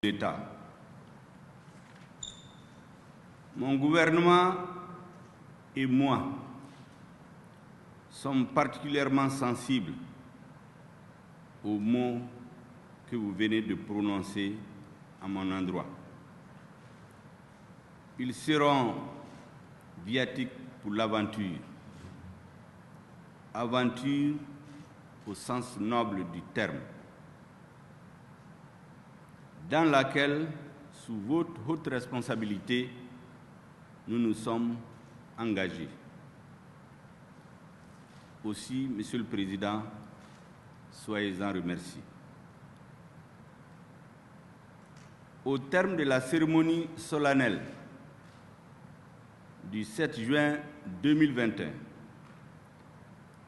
l'État. Mon gouvernement et moi sommes particulièrement sensibles aux mots que vous venez de prononcer à mon endroit. Ils seront viatiques pour l'aventure. Aventure au sens noble du terme, dans laquelle, sous votre haute responsabilité, nous nous sommes engagés. Aussi, Monsieur le Président, soyez-en remerciés. Au terme de la cérémonie solennelle du 7 juin 2021,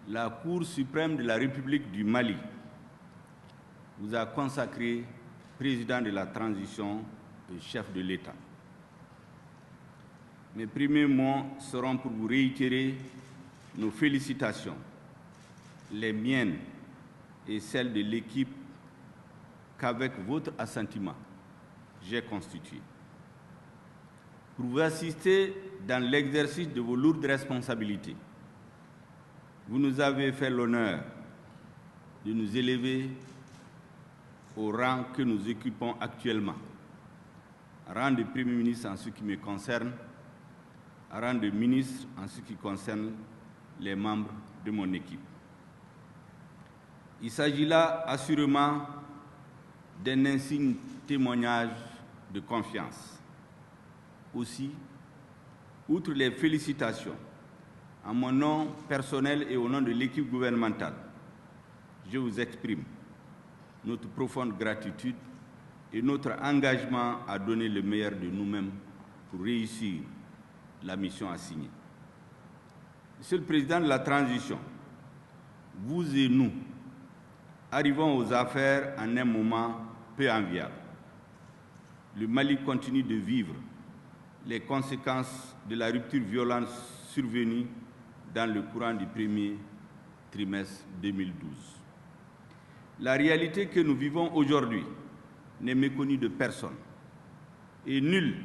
la Cour suprême de la République du Mali vous a consacré président de la transition et chef de l'État. Mes premiers mots seront pour vous réitérer nos félicitations, les miennes et celles de l'équipe qu'avec votre assentiment, j'ai constituée. Pour vous assister dans l'exercice de vos lourdes responsabilités, vous nous avez fait l'honneur de nous élever au rang que nous occupons actuellement, rang de Premier ministre en ce qui me concerne, rang de ministre en ce qui concerne les membres de mon équipe. Il s'agit là assurément d'un insigne témoignage de confiance. Aussi, outre les félicitations, en mon nom personnel et au nom de l'équipe gouvernementale, je vous exprime notre profonde gratitude et notre engagement à donner le meilleur de nous-mêmes pour réussir la mission assignée. Monsieur le Président de la transition, vous et nous arrivons aux affaires en un moment peu enviable. Le Mali continue de vivre les conséquences de la rupture violente survenue dans le courant du premier trimestre 2012. La réalité que nous vivons aujourd'hui n'est méconnue de personne. Et nul,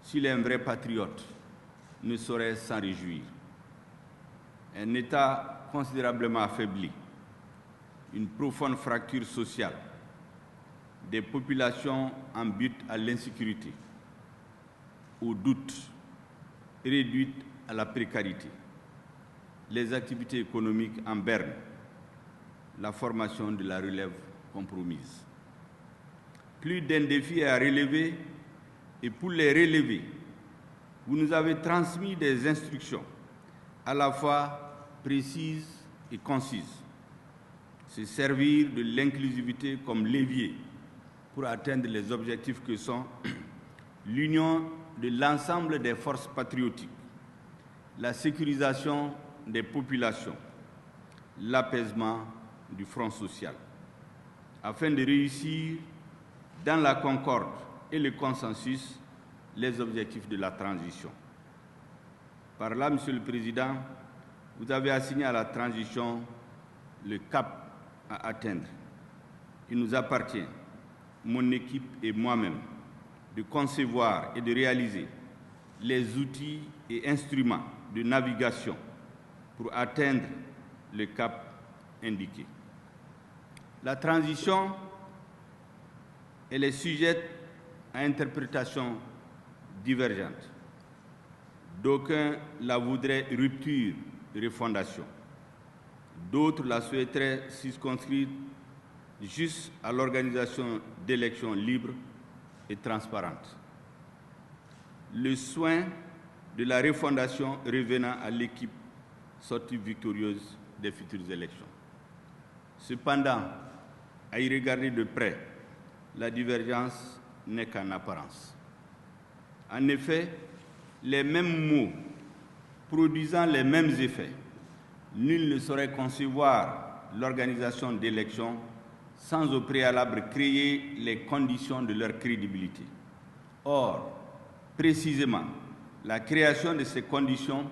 s'il est un vrai patriote, ne saurait s'en réjouir. Un État considérablement affaibli, une profonde fracture sociale, des populations en butte à l'insécurité, au doute, réduites à la précarité, les activités économiques en berne, la formation de la relève compromise. Plus d'un défi est à relever et pour les relever, vous nous avez transmis des instructions à la fois précises et concises. Se servir de l'inclusivité comme levier pour atteindre les objectifs que sont l'union de l'ensemble des forces patriotiques, la sécurisation des populations, l'apaisement du front social, afin de réussir dans la concorde et le consensus les objectifs de la transition. Par là, Monsieur le Président, vous avez assigné à la transition le cap à atteindre. Il nous appartient, mon équipe et moi-même, de concevoir et de réaliser les outils et instruments de navigation pour atteindre le cap indiqué. La transition, elle est sujette à interprétation divergente. D'aucuns la voudraient rupture et refondation. D'autres la souhaiteraient circonscrire juste à l'organisation d'élections libres et transparentes. Le soin de la refondation revenant à l'équipe sortie victorieuse des futures élections. Cependant, à y regarder de près, la divergence n'est qu'en apparence. En effet, les mêmes mots produisant les mêmes effets, nul ne saurait concevoir l'organisation d'élections sans au préalable créer les conditions de leur crédibilité. Or, précisément, la création de ces conditions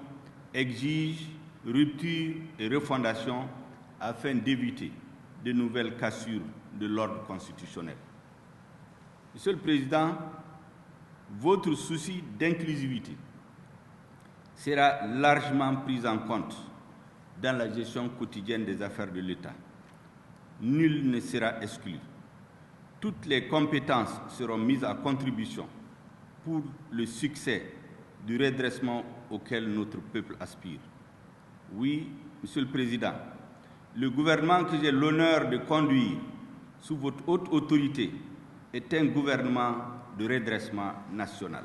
exige rupture et refondation afin d'éviter de nouvelles cassures de l'ordre constitutionnel. Monsieur le Président, votre souci d'inclusivité sera largement pris en compte dans la gestion quotidienne des affaires de l'État. Nul ne sera exclu. Toutes les compétences seront mises à contribution pour le succès du redressement auquel notre peuple aspire. Oui, Monsieur le Président, le gouvernement que j'ai l'honneur de conduire sous votre haute autorité est un gouvernement de redressement national.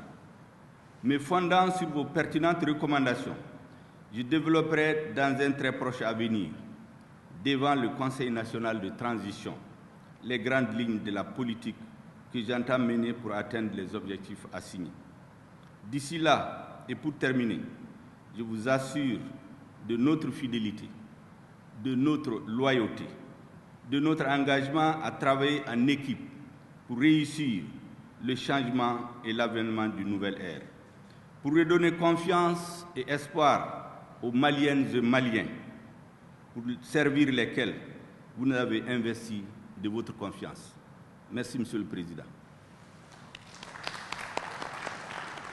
Me fondant sur vos pertinentes recommandations, je développerai dans un très proche avenir, devant le Conseil national de transition, les grandes lignes de la politique que j'entends mener pour atteindre les objectifs assignés. D'ici là, et pour terminer, je vous assure de notre fidélité, de notre loyauté, de notre engagement à travailler en équipe pour réussir le changement et l'avènement d'une nouvelle ère, pour redonner confiance et espoir aux Maliennes et Maliens, pour servir lesquels vous nous avez investi de votre confiance. Merci, Monsieur le Président.